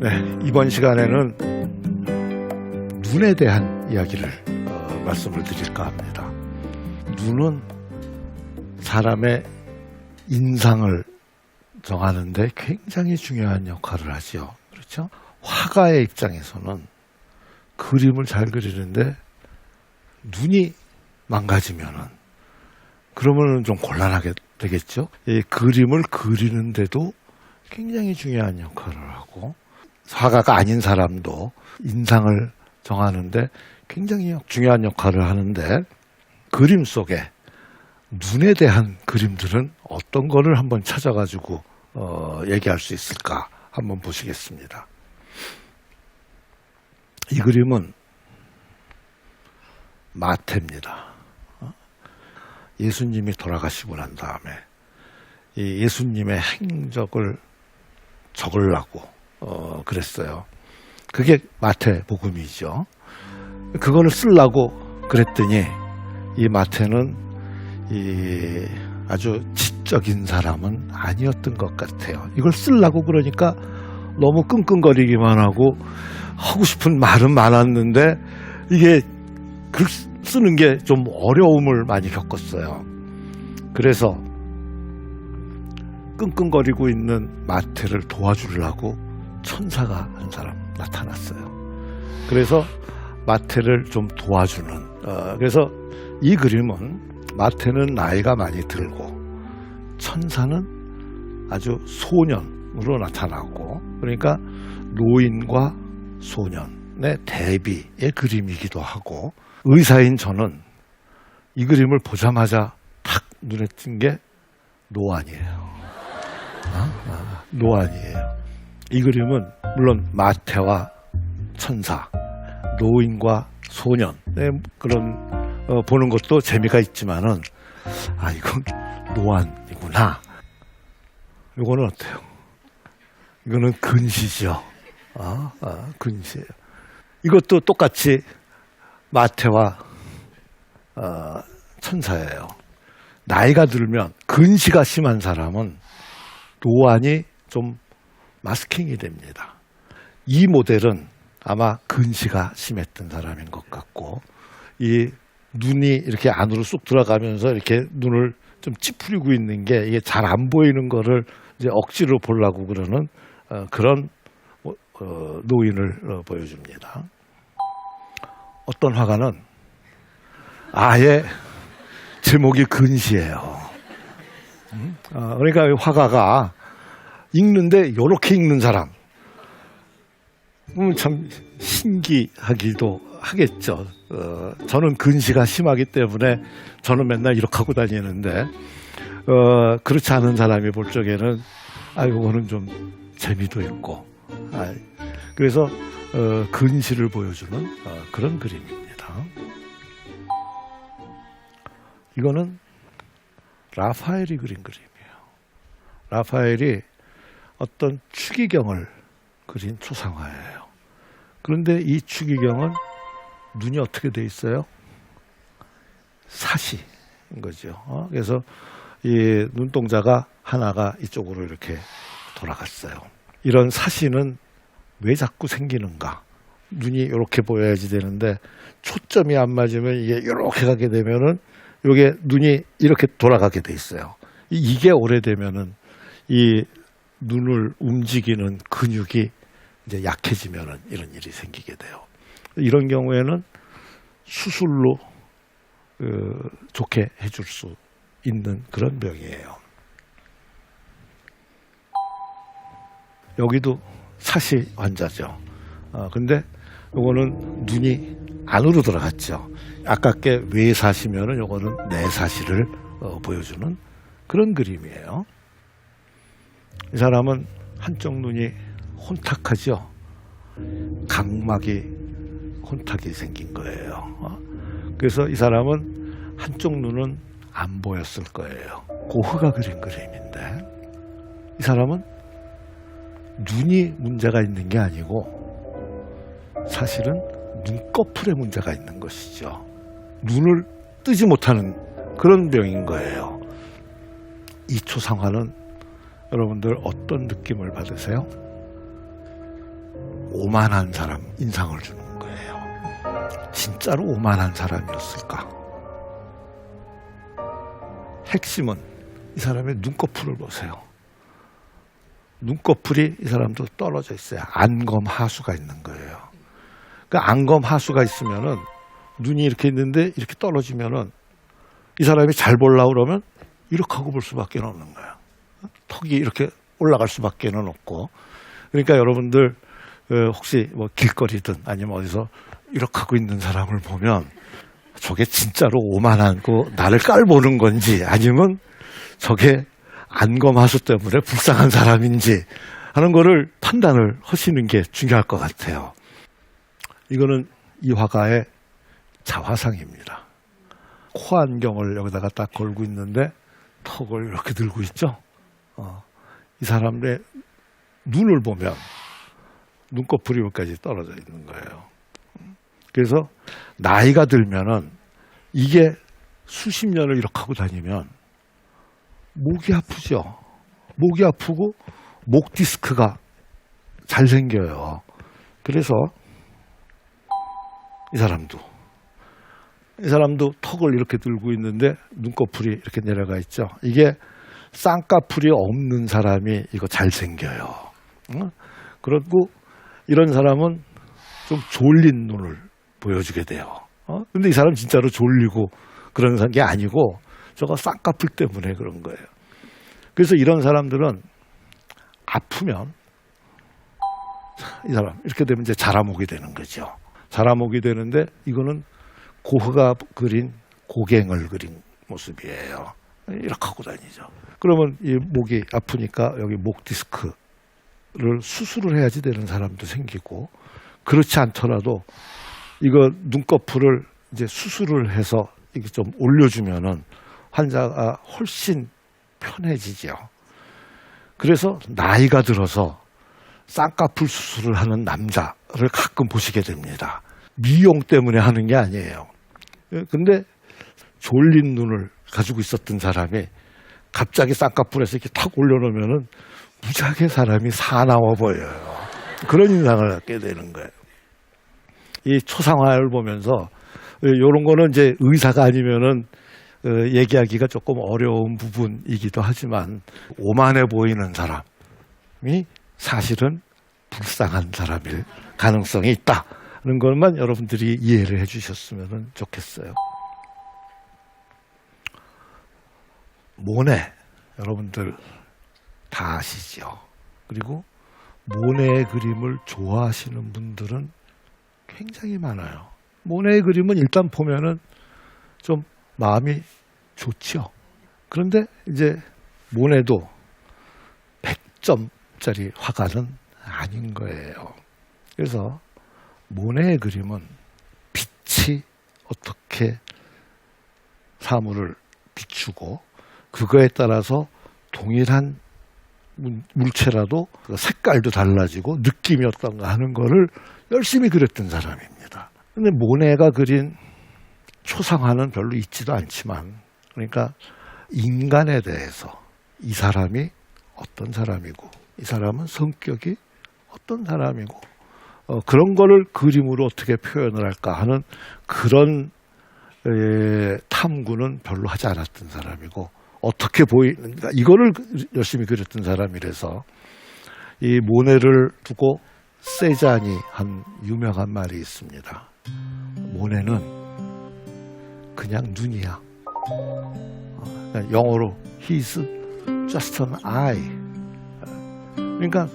네, 이번 시간에는 눈에 대한 이야기를 말씀을 드릴까 합니다. 눈은 사람의 인상을 정하는데 굉장히 중요한 역할을 하죠. 그렇죠? 화가의 입장에서는 그림을 잘 그리는데 눈이 망가지면은 그러면은 좀 곤란하게 되겠죠. 이 그림을 그리는데도 굉장히 중요한 역할을 하고, 화가가 아닌 사람도 인상을 정하는데 굉장히 중요한 역할을 하는데, 그림 속에 눈에 대한 그림들은 어떤 거를 한번 찾아가지고 얘기할 수 있을까 한번 보시겠습니다. 이 그림은 마태입니다. 예수님이 돌아가시고 난 다음에 이 예수님의 행적을 적으려고 그랬어요. 그게 마태복음이죠. 그거를 쓰려고 그랬더니 이 마태는 아주 지적인 사람은 아니었던 것 같아요. 이걸 쓰려고 그러니까 너무 끙끙거리기만 하고 하고 싶은 말은 많았는데 이게 글 쓰는 게 좀 어려움을 많이 겪었어요. 그래서 끙끙거리고 있는 마태를 도와주려고 천사가 한 사람 나타났어요. 그래서 마태를 좀 도와주는, 그래서 이 그림은 마태는 나이가 많이 들고 천사는 아주 소년으로 나타나고, 그러니까 노인과 소년의 대비의 그림이기도 하고, 의사인 저는 이 그림을 보자마자 탁 눈에 띈 게 노안이에요. 노안이에요. 이 그림은 물론 마태와 천사, 노인과 소년의 그런 보는 것도 재미가 있지만은, 이건 노안이구나. 이거는 어때요? 이거는 근시죠. 근시예요. 이것도 똑같이 마태와 천사예요. 나이가 들면 근시가 심한 사람은 노안이 좀 마스킹이 됩니다. 이 모델은 아마 근시가 심했던 사람인 것 같고, 이 눈이 이렇게 안으로 쑥 들어가면서 이렇게 눈을 좀 찌푸리고 있는 게 이게 잘 안 보이는 거를 이제 억지로 보려고 그러는 그런 노인을 보여줍니다. 어떤 화가는 아예 제목이 근시예요. 그러니까 화가가 읽는데 이렇게 읽는 사람, 참 신기하기도 하겠죠. 저는 근시가 심하기 때문에 저는 맨날 이렇게 하고 다니는데, 그렇지 않은 사람이 볼 적에는 이거는 좀 재미도 있고, 그래서 근시를 보여주는 그런 그림입니다. 이거는 라파엘이 그린 그림이에요. 라파엘이 어떤 추기경을 그린 초상화예요. 그런데 이 추기경은 눈이 어떻게 돼 있어요? 사시인 거죠. 그래서 이 눈동자가 하나가 이쪽으로 이렇게 돌아갔어요. 이런 사시는 왜 자꾸 생기는가? 눈이 이렇게 보여야지 되는데 초점이 안 맞으면 이게 이렇게 가게 되면은 이게 눈이 이렇게 돌아가게 돼 있어요. 이게 오래되면은 이 눈을 움직이는 근육이 이제 약해지면은 이런 일이 생기게 돼요. 이런 경우에는 수술로 좋게 해줄 수 있는 그런 병이에요. 여기도 사시 환자죠. 근데 요거는 눈이 안으로 들어갔죠. 아깝게 외사시면은 요거는 내사시를 보여주는 그런 그림이에요. 이 사람은 한쪽 눈이 혼탁하죠. 각막이 혼탁이 생긴 거예요. 그래서 이 사람은 한쪽 눈은 안 보였을 거예요. 고흐가 그린 그림인데, 이 사람은 눈이 문제가 있는 게 아니고 사실은 눈꺼풀에 문제가 있는 것이죠. 눈을 뜨지 못하는 그런 병인 거예요. 이 초상화는 여러분들 어떤 느낌을 받으세요? 오만한 사람 인상을 주는 거예요. 진짜로 오만한 사람이었을까? 핵심은 이 사람의 눈꺼풀을 보세요. 눈꺼풀이 이 사람도 떨어져 있어요. 안검하수가 있는 거예요. 그 안검하수가 있으면은 눈이 이렇게 있는데 이렇게 떨어지면은 이 사람이 잘 보려고 그러면 이렇게 하고 볼 수밖에 없는 거야. 턱이 이렇게 올라갈 수밖에 없고. 그러니까 여러분들 혹시 뭐 길거리든 아니면 어디서 이렇게 하고 있는 사람을 보면 저게 진짜로 오만하고 나를 깔보는 건지 아니면 저게 안검하수 때문에 불쌍한 사람인지 하는 거를 판단을 하시는 게 중요할 것 같아요. 이거는 이 화가의 자화상입니다. 코 안경을 여기다가 딱 걸고 있는데 턱을 이렇게 들고 있죠. 이 사람의 눈을 보면 눈꺼풀이 여기까지 떨어져 있는 거예요. 그래서 나이가 들면은 이게 수십 년을 이렇게 하고 다니면 목이 아프죠. 목이 아프고 목 디스크가 잘 생겨요. 그래서 이 사람도 턱을 이렇게 들고 있는데 눈꺼풀이 이렇게 내려가 있죠. 이게 쌍꺼풀이 없는 사람이 이거 잘 생겨요. 그리고 이런 사람은 좀 졸린 눈을 보여주게 돼요. 근데 이 사람 진짜로 졸리고 그런 게 아니고 저거 쌍꺼풀 때문에 그런 거예요. 그래서 이런 사람들은 아프면 이 사람 이렇게 되면 이제 자라목이 되는 거죠. 자라목이 되는데 이거는 고흐가 그린 고갱을 그린 모습이에요. 이렇게 하고 다니죠. 그러면 이 목이 아프니까 여기 목 디스크를 수술을 해야지 되는 사람도 생기고, 그렇지 않더라도 이거 눈꺼풀을 이제 수술을 해서 이게 좀 올려주면은 환자가 훨씬 편해지죠. 그래서 나이가 들어서 쌍꺼풀 수술을 하는 남자를 가끔 보시게 됩니다. 미용 때문에 하는 게 아니에요. 근데 졸린 눈을 가지고 있었던 사람이 갑자기 쌍꺼풀에서 이렇게 탁 올려놓으면은 무지하게 사람이 사나워 보여요. 그런 인상을 갖게 되는 거예요. 이 초상화를 보면서 이런 거는 이제 의사가 아니면은 얘기하기가 조금 어려운 부분이기도 하지만, 오만해 보이는 사람이 사실은 불쌍한 사람일 가능성이 있다는 것만 여러분들이 이해를 해주셨으면 좋겠어요. 모네, 여러분들 다 아시죠? 그리고 모네의 그림을 좋아하시는 분들은 굉장히 많아요. 모네의 그림은 일단 보면은 좀 마음이 좋죠. 그런데 이제 모네도 100점짜리 화가는 아닌 거예요. 그래서 모네의 그림은 빛이 어떻게 사물을 비추고 그거에 따라서 동일한 물체라도 색깔도 달라지고 느낌이 어떤가 하는 거를 열심히 그렸던 사람입니다. 근데 모네가 그린 초상화는 별로 있지도 않지만, 그러니까 인간에 대해서 이 사람이 어떤 사람이고 이 사람은 성격이 어떤 사람이고 그런 거를 그림으로 어떻게 표현을 할까 하는 그런 탐구는 별로 하지 않았던 사람이고, 어떻게 보이는가 이거를 열심히 그렸던 사람이라서 이 모네를 두고 세잔이 한 유명한 말이 있습니다. 모네는 그냥 눈이야. 영어로 He's just an eye. 그러니까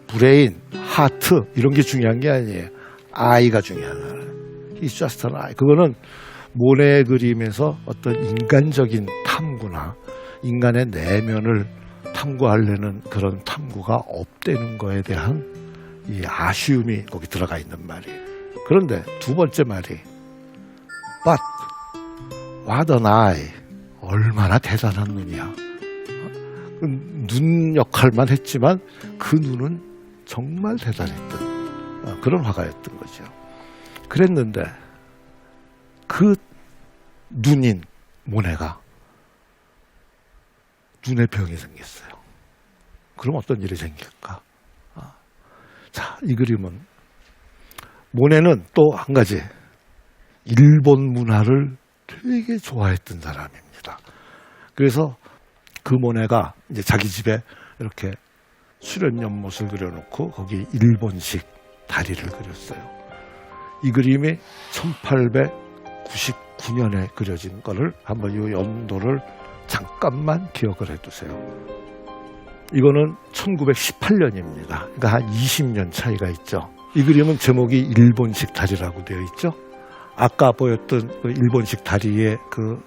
브레인, 하트 이런 게 중요한 게 아니에요. 아이가 중요한 거예요. He's just an eye. 그거는 모네의 그림에서 어떤 인간적인 탐구나 인간의 내면을 탐구하려는 그런 탐구가 없다는 거에 대한 이 아쉬움이 거기 들어가 있는 말이에요. 그런데 두 번째 말이 But what an eye. 얼마나 대단한 눈이야. 눈 역할만 했지만 그 눈은 정말 대단했던 그런 화가였던 거죠. 그랬는데 그 눈인 모네가 눈에 병이 생겼어요. 그럼 어떤 일이 생길까? 자, 이 그림은 모네는 또 한 가지 일본 문화를 되게 좋아했던 사람입니다. 그래서 그 모네가 이제 자기 집에 이렇게 수련 연못을 그려놓고 거기 일본식 다리를 그렸어요. 이 그림이 1899년에 그려진 거를 한번 이 연도를 잠깐만 기억을 해두세요. 이거는 1918년입니다. 그러니까 한 20년 차이가 있죠. 이 그림은 제목이 일본식 다리라고 되어 있죠. 아까 보였던 그 일본식 다리의 그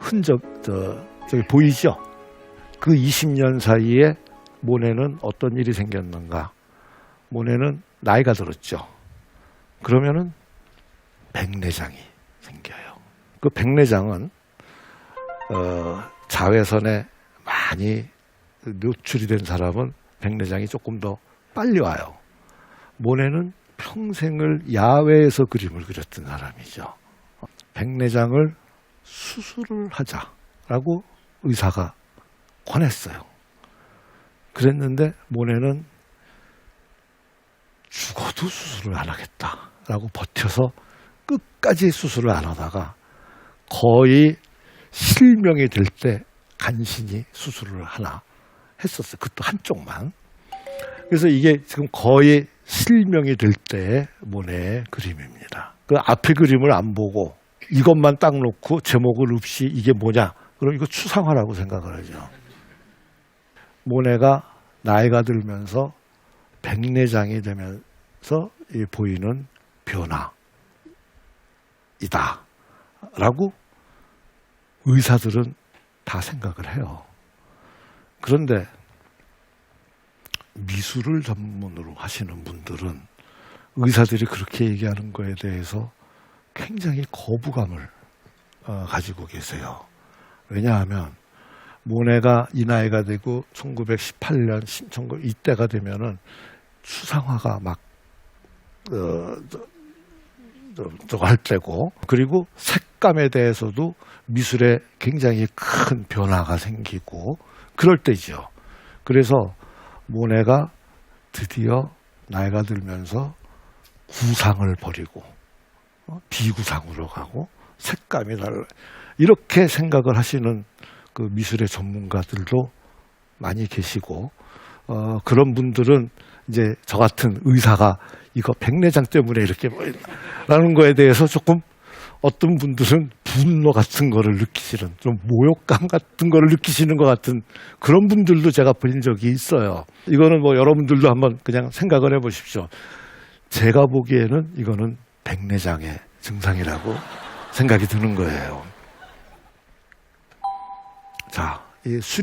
흔적 저기 보이죠? 그 20년 사이에 모네는 어떤 일이 생겼는가? 모네는 나이가 들었죠. 그러면은 백내장이 생겨요. 그 백내장은 자외선에 많이 노출이 된 사람은 백내장이 조금 더 빨리 와요. 모네는 평생을 야외에서 그림을 그렸던 사람이죠. 백내장을 수술을 하자라고 의사가 권했어요. 그랬는데 모네는 죽어도 수술을 안 하겠다라고 버텨서 끝까지 수술을 안 하다가 거의 실명이 될 때 간신히 수술을 하나 했었어요. 그것도 한쪽만. 그래서 이게 지금 거의 실명이 될 때의 모네의 그림입니다. 그 앞에 그림을 안 보고 이것만 딱 놓고 제목을 없이 이게 뭐냐? 그럼 이거 추상화라고 생각을 하죠. 모네가 나이가 들면서 백내장이 되면서 보이는 변화이다라고 의사들은 다 생각을 해요. 그런데 미술을 전문으로 하시는 분들은 의사들이 그렇게 얘기하는 거에 대해서 굉장히 거부감을 가지고 계세요. 왜냐하면 모네가 이 나이가 되고 1918년 이때가 되면은 추상화가 막 할 때고, 그리고 색감에 대해서도 미술에 굉장히 큰 변화가 생기고 그럴 때죠. 그래서 모네가 드디어 나이가 들면서 구상을 버리고 비구상으로 가고 색감이 달라, 이렇게 생각을 하시는 그 미술의 전문가들도 많이 계시고, 그런 분들은 이제 저 같은 의사가 이거 백내장 때문에 이렇게 라는 거에 대해서 조금, 어떤 분들은 분노 같은 거를 느끼시는, 좀 모욕감 같은 거를 느끼시는 것 같은 그런 분들도 제가 본 적이 있어요. 이거는 뭐 여러분들도 한번 그냥 생각을 해보십시오. 제가 보기에는 이거는 백내장의 증상이라고 생각이 드는 거예요. 자, 이